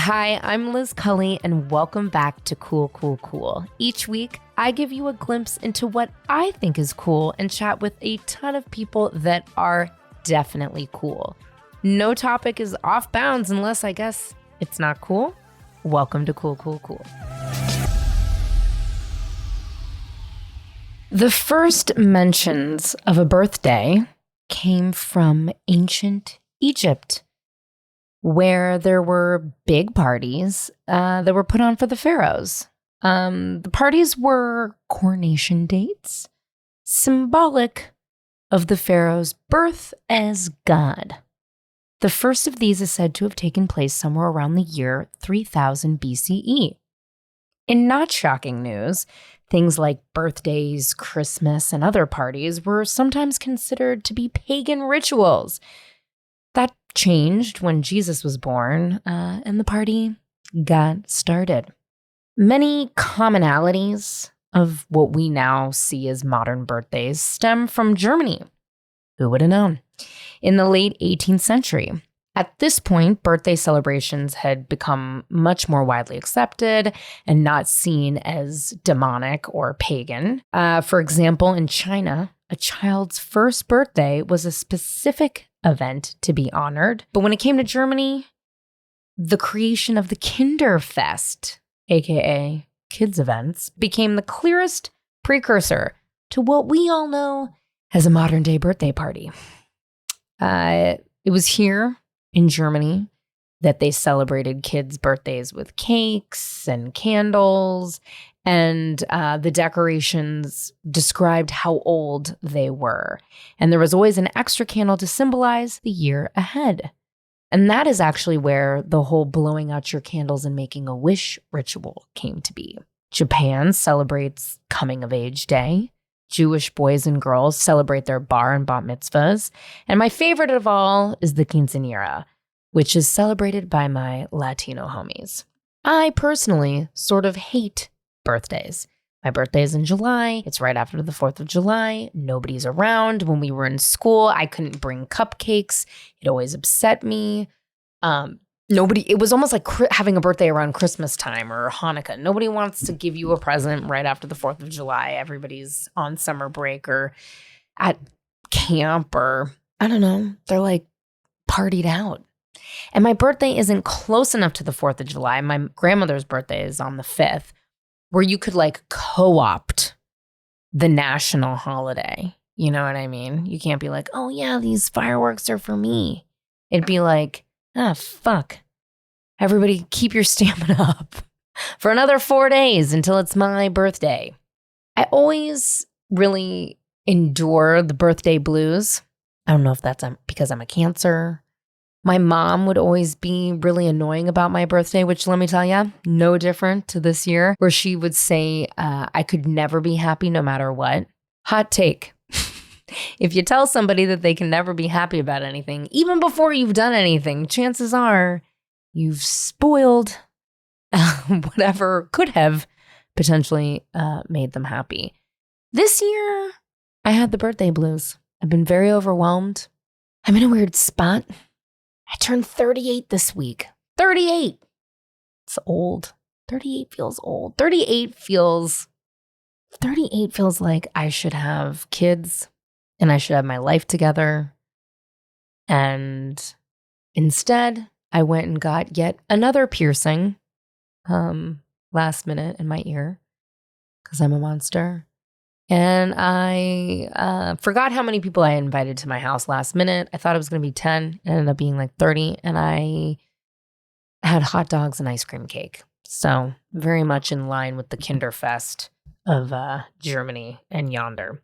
Hi, I'm Liz Cully, and welcome back to Cool, Cool, Cool. Each week, I give you a glimpse into what I think is cool and chat with a ton of people that are definitely cool. No topic is off bounds unless I guess it's not cool. Welcome to Cool, Cool, Cool. The first mentions of a birthday came from ancient Egypt, where there were big parties that were put on for the pharaohs. The parties were coronation dates, symbolic of the pharaoh's birth as god. The first of these is said to have taken place somewhere around the year 3000 BCE. In not shocking news, things like birthdays, Christmas, and other parties were sometimes considered to be pagan rituals. That changed when Jesus was born, and the party got started. Many commonalities of what we now see as modern birthdays stem from Germany. Who would have known? In the late 18th century. At this point, birthday celebrations had become much more widely accepted and not seen as demonic or pagan. For example, in China, a child's first birthday was a specific event to be honored. But when it came to Germany, the creation of the Kinderfest, aka kids events, became the clearest precursor to what we all know as a modern day birthday party. It was here in Germany that they celebrated kids' birthdays with cakes and candles, and the decorations described how old they were. And there was always an extra candle to symbolize the year ahead. And that is actually where the whole blowing out your candles and making a wish ritual came to be. Japan celebrates Coming of Age Day. Jewish boys and girls celebrate their bar and bat mitzvahs. And my favorite of all is the quinceañera, which is celebrated by my Latino homies. I personally sort of hate birthdays. My birthday is in July. It's right after the 4th of July. Nobody's around. When we were in school, I couldn't bring cupcakes. It always upset me. It was almost like having a birthday around Christmas time or Hanukkah. Nobody wants to give you a present right after the 4th of July. Everybody's on summer break or at camp or, I don't know, they're like partied out. And my birthday isn't close enough to the 4th of July. My grandmother's birthday is on the 5th, where you could like co-opt the national holiday. You know what I mean? You can't be like, oh yeah, these fireworks are for me. It'd be like, fuck. Everybody keep your stamina up for another 4 days until it's my birthday. I always really endure the birthday blues. I don't know if that's because I'm a Cancer. My mom would always be really annoying about my birthday, which let me tell you, no different to this year, where she would say I could never be happy no matter what. Hot take. If you tell somebody that they can never be happy about anything, even before you've done anything, chances are you've spoiled whatever could have potentially made them happy. This year, I had the birthday blues. I've been very overwhelmed. I'm in a weird spot. I turned 38 this week. 38. It's old. 38 feels old. 38 feels like I should have kids and I should have my life together. And instead, I went and got yet another piercing last minute in my ear because I'm a monster. And I forgot how many people I invited to my house last minute. I thought it was going to be 10. It ended up being like 30. And I had hot dogs and ice cream cake. So very much in line with the Kinderfest of Germany and yonder.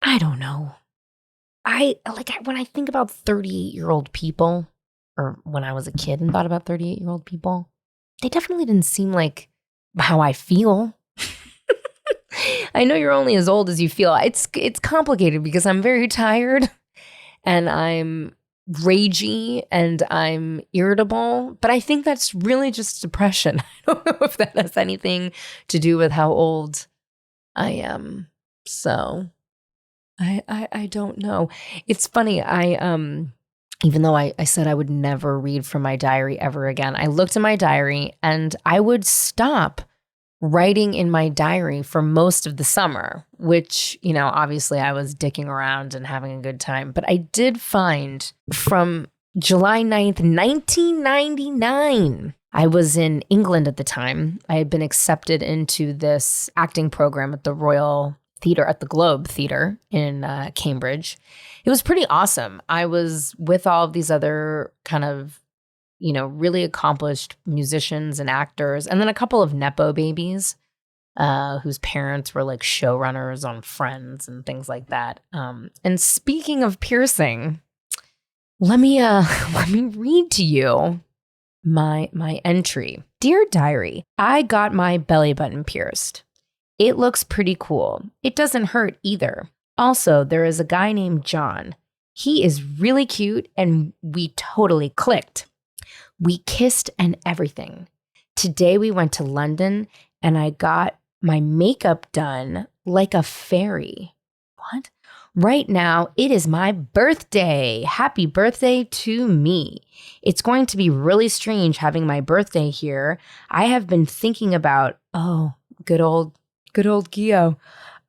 I don't know. When I think about 38-year-old people, or when I was a kid and thought about 38-year-old people, they definitely didn't seem like how I feel. I know you're only as old as you feel. It's complicated because I'm very tired and I'm ragey and I'm irritable, but I think that's really just depression. I don't know if that has anything to do with how old I am. So I don't know. It's funny. even though I said I would never read from my diary ever again, I looked in my diary and I would stop writing in my diary for most of the summer, which, obviously I was dicking around and having a good time. But I did find from July 9th, 1999, I was in England at the time. I had been accepted into this acting program at the Royal Theatre, at the Globe Theatre in Cambridge. It was pretty awesome. I was with all of these other kind of, really accomplished musicians and actors, and then a couple of Nepo babies whose parents were like showrunners on Friends and things like that. And speaking of piercing, let me read to you my entry. Dear Diary, I got my belly button pierced. It looks pretty cool. It doesn't hurt either. Also, there is a guy named John. He is really cute and we totally clicked. We kissed and everything. Today we went to London and I got my makeup done like a fairy. What? Right now, it is my birthday. Happy birthday to me. It's going to be really strange having my birthday here. I have been thinking about, good old Gio.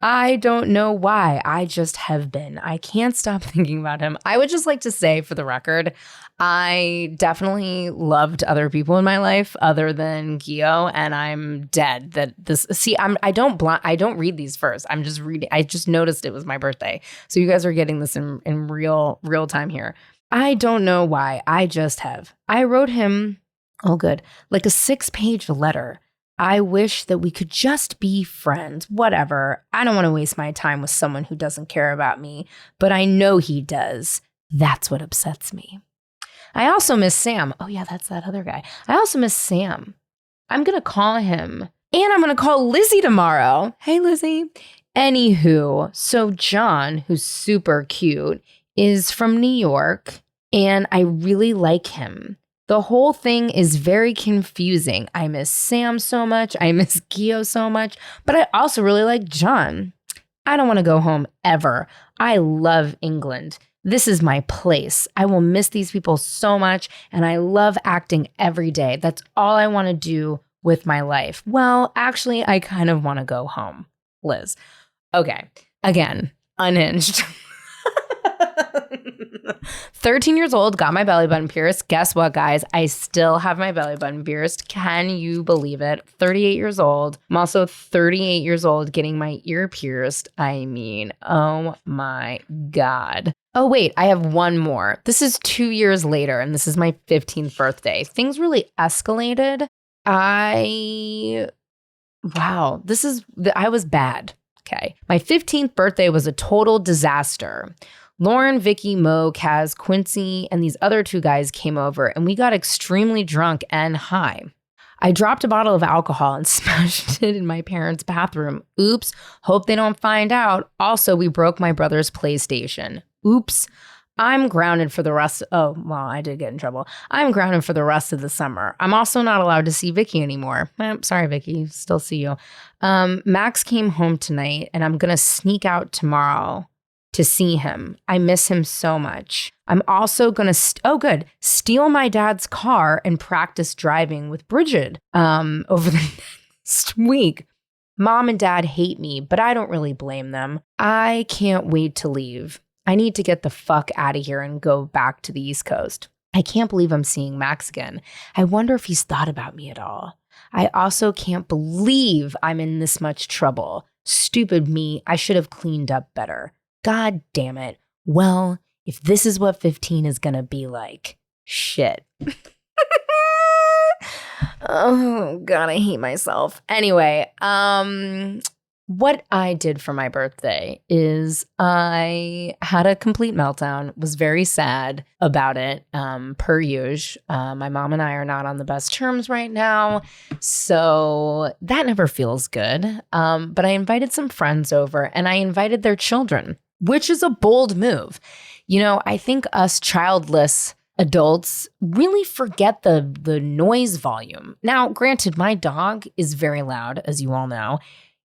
I don't know why. I just have been. I can't stop thinking about him. I would just like to say, for the record, I definitely loved other people in my life other than Gio, and I'm dead that this. See, I don't read these first. I'm just reading. I just noticed it was my birthday, so you guys are getting this in real time here. I don't know why. I just have. I wrote him. Oh, good. Like a 6-page letter. I wish that we could just be friends, whatever. I don't want to waste my time with someone who doesn't care about me, but I know he does. That's what upsets me. I also miss Sam. Oh yeah, that's that other guy. I also miss Sam. I'm going to call him and I'm going to call Lizzie tomorrow. Hey, Lizzie. Anywho, so John, who's super cute, is from New York and I really like him. The whole thing is very confusing. I miss Sam so much. I miss Gio so much. But I also really like John. I don't want to go home ever. I love England. This is my place. I will miss these people so much. And I love acting every day. That's all I want to do with my life. Well, actually, I kind of want to go home. Liz. Okay. Again, unhinged. 13 years old, got my belly button pierced. Guess what, guys? I still have my belly button pierced. Can you believe it? 38 years old. I'm also 38 years old getting my ear pierced. I mean, oh my God. Oh, wait, I have one more. This is 2 years later, and this is my 15th birthday. Things really escalated. I was bad. Okay. My 15th birthday was a total disaster. Lauren, Vicky, Mo, Kaz, Quincy, and these other 2 guys came over and we got extremely drunk and high. I dropped a bottle of alcohol and smashed it in my parents' bathroom. Oops. Hope they don't find out. Also, we broke my brother's PlayStation. Oops. I'm grounded for the rest. I did get in trouble. I'm grounded for the rest of the summer. I'm also not allowed to see Vicky anymore. Sorry, Vicky. Still see you. Max came home tonight and I'm going to sneak out tomorrow to see him. I miss him so much. I'm also going to, steal my dad's car and practice driving with Bridget over the next week. Mom and Dad hate me, but I don't really blame them. I can't wait to leave. I need to get the fuck out of here and go back to the East Coast. I can't believe I'm seeing Max again. I wonder if he's thought about me at all. I also can't believe I'm in this much trouble. Stupid me. I should have cleaned up better. God damn it. Well, if this is what 15 is going to be like, shit. Oh, God, I hate myself. Anyway, what I did for my birthday is I had a complete meltdown, was very sad about it, per usual. My mom and I are not on the best terms right now, so that never feels good. But I invited some friends over and I invited their children, which is a bold move. I think us childless adults really forget the noise volume. Now, granted, my dog is very loud, as you all know,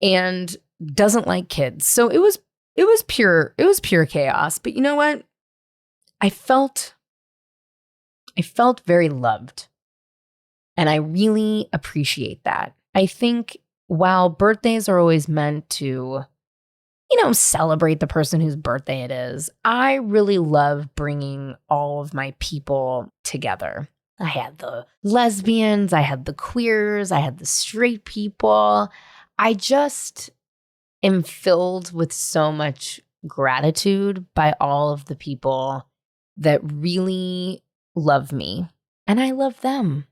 and doesn't like kids. So it was pure chaos. But you know what? I felt I felt very loved. And I really appreciate that. I think while birthdays are always meant to, celebrate the person whose birthday it is, I really love bringing all of my people together. I had the lesbians, I had the queers, I had the straight people. I just am filled with so much gratitude by all of the people that really love me. And I love them.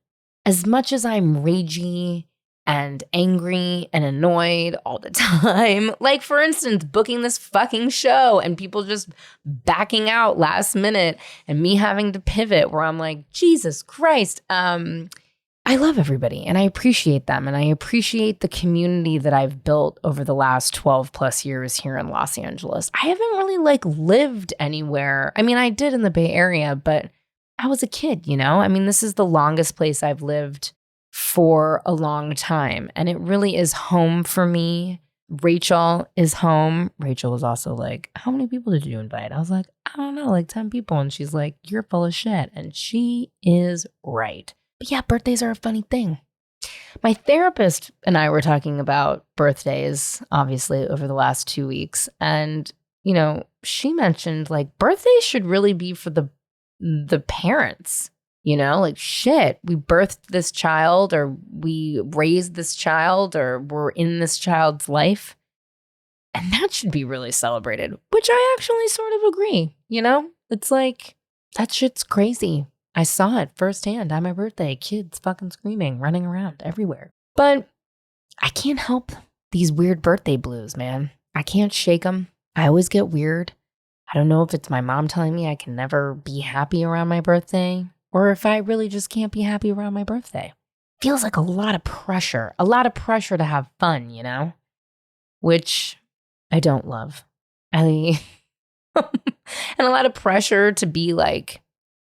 As much as I'm ragey and angry and annoyed all the time, like for instance, booking this fucking show and people just backing out last minute and me having to pivot where I'm like, Jesus Christ. I love everybody and I appreciate them. And I appreciate the community that I've built over the last 12 plus years here in Los Angeles. I haven't really lived anywhere. I mean, I did in the Bay Area, but I was a kid, this is the longest place I've lived for a long time. And it really is home for me. Rachel is home. Rachel was also like, how many people did you invite? I was like, I don't know, 10 people. And she's like, you're full of shit. And she is right. But yeah, birthdays are a funny thing. My therapist and I were talking about birthdays, obviously, over the last 2 weeks. And, she mentioned birthdays should really be for the parents, shit, we birthed this child or we raised this child or we're in this child's life. And that should be really celebrated, which I actually sort of agree. It's that shit's crazy. I saw it firsthand on my birthday, kids fucking screaming, running around everywhere. But I can't help these weird birthday blues, man. I can't shake them. I always get weird. I don't know if it's my mom telling me I can never be happy around my birthday or if I really just can't be happy around my birthday. Feels like a lot of pressure to have fun, which I don't love. And a lot of pressure to be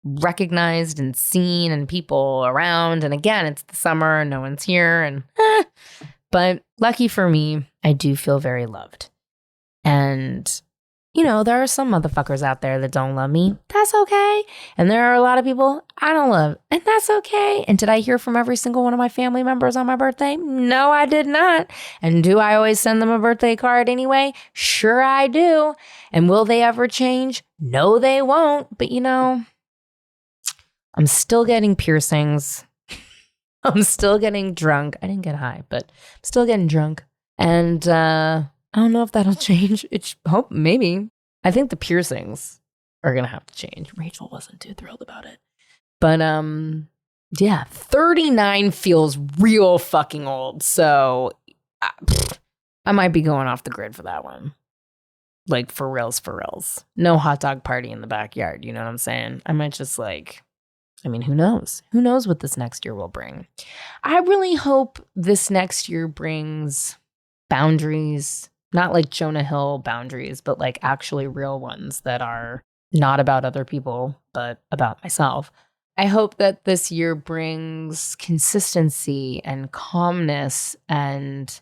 recognized and seen and people around. And again, it's the summer, no one's here. And but lucky for me, I do feel very loved. And there are some motherfuckers out there that don't love me. That's okay. And there are a lot of people I don't love. And that's okay. And did I hear from every single one of my family members on my birthday? No, I did not. And do I always send them a birthday card anyway? Sure, I do. And will they ever change? No, they won't. But I'm still getting piercings. I'm still getting drunk. I didn't get high, but I'm still getting drunk. And I don't know if that'll change. Hope maybe. I think the piercings are going to have to change. Rachel wasn't too thrilled about it. But yeah, 39 feels real fucking old. So I might be going off the grid for that one. For reals. No hot dog party in the backyard. You know what I'm saying? I might just who knows? Who knows what this next year will bring? I really hope this next year brings boundaries, not like Jonah Hill boundaries, but actually real ones that are not about other people, but about myself. I hope that this year brings consistency and calmness. And,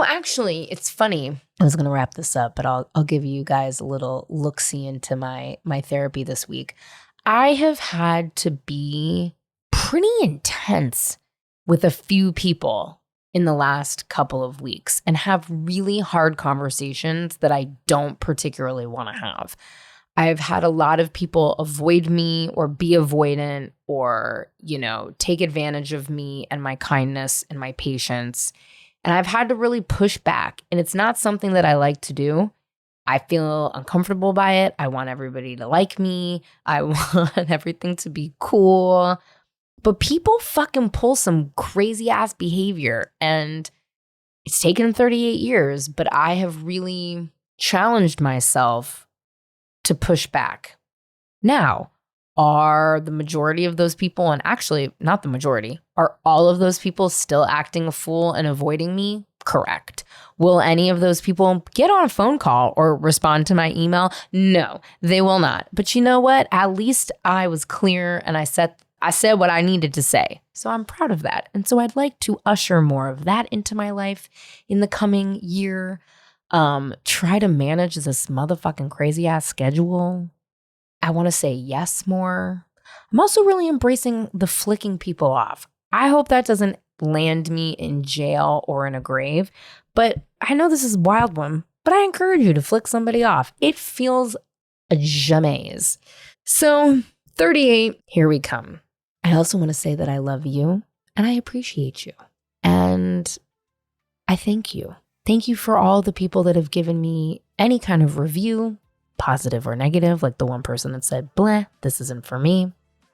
actually, it's funny. I was going to wrap this up, but I'll give you guys a little look-see into my therapy this week. I have had to be pretty intense with a few people in the last couple of weeks and have really hard conversations that I don't particularly want to have. I've had a lot of people avoid me or be avoidant or, take advantage of me and my kindness and my patience. And I've had to really push back. And it's not something that I like to do. I feel uncomfortable by it. I want everybody to like me. I want everything to be cool. But people fucking pull some crazy ass behavior. And it's taken 38 years, but I have really challenged myself to push back. Now, are the majority of those people, and actually not the majority, are all of those people still acting a fool and avoiding me? Correct. Will any of those people get on a phone call or respond to my email? No, they will not. But you know what? At least I was clear and I said what I needed to say. So I'm proud of that. And so I'd like to usher more of that into my life in the coming year. Try to manage this motherfucking crazy ass schedule. I want to say yes more. I'm also really embracing the flicking people off. I hope that doesn't land me in jail or in a grave, but I know this is a wild one, but I encourage you to flick somebody off. It feels a jamaze. So 38, here we come. I also want to say that I love you and I appreciate you. And I thank you. Thank you for all the people that have given me any kind of review, positive or negative, like the one person that said, bleh, this isn't for me.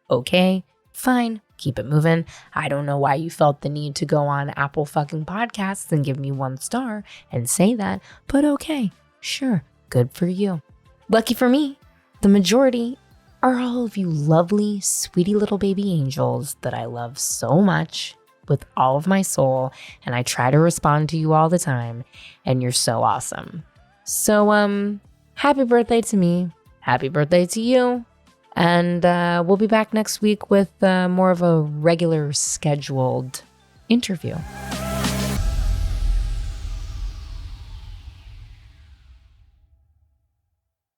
Okay, fine, keep it moving. I don't know why you felt the need to go on Apple fucking Podcasts and give me 1 star and say that, but okay, sure, good for you. Lucky for me, the majority are all of you lovely, sweetie little baby angels that I love so much with all of my soul, and I try to respond to you all the time, and you're so awesome. So, happy birthday to me. Happy birthday to you. And we'll be back next week with more of a regular scheduled interview.